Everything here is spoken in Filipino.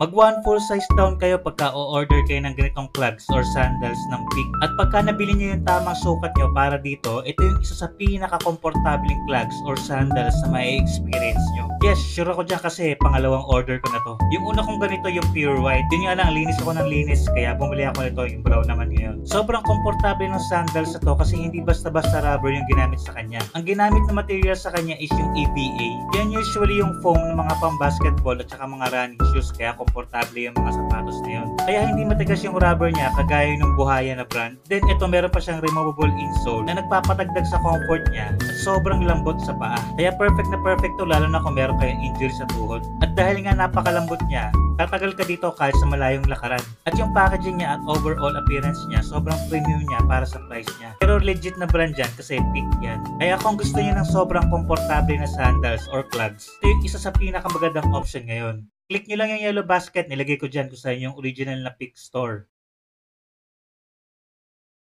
Mag one full size down kayo pagka o-order kayo ng ganitong clogs or sandals ng Peak. At pagka nabili nyo yung tamang sukat nyo para dito, ito yung isa sa pinaka-komportabling clogs or sandals na may experience nyo. Yes, sure ako dyan kasi pangalawang order ko na to. Yung una kong ganito yung pure white. Yun nga lang, linis ako ng linis kaya bumili ako nito yung brown naman ngayon. Sobrang komportable ng sandals na to kasi hindi basta-basta rubber yung ginamit sa kanya. Ang ginamit na material sa kanya is yung EVA. Yan usually yung foam ng mga pang basketball at saka mga running shoes kaya komportable yung mga sapatos na yun. Kaya hindi matigas yung rubber niya kagaya ng buhaya na brand. Then ito meron pa siyang removable insole na nagpapatagdag sa comfort niya at sobrang lambot sa paa. Kaya perfect na perfect to lalo na kung meron kayong injury sa tuhod. At dahil nga napakalambot niya, tatagal ka dito kahit sa malayong lakaran. At yung packaging niya at overall appearance niya, sobrang premium niya para sa price niya. Pero legit na brand yan kasi Peak yan. Kaya kung gusto niyo ng sobrang komportable na sandals or clogs, ito yung isa sa pinakamagandang option ngayon. Click nyo lang yung yellow basket, nilagay ko dyan kung saan yung original na Peak store.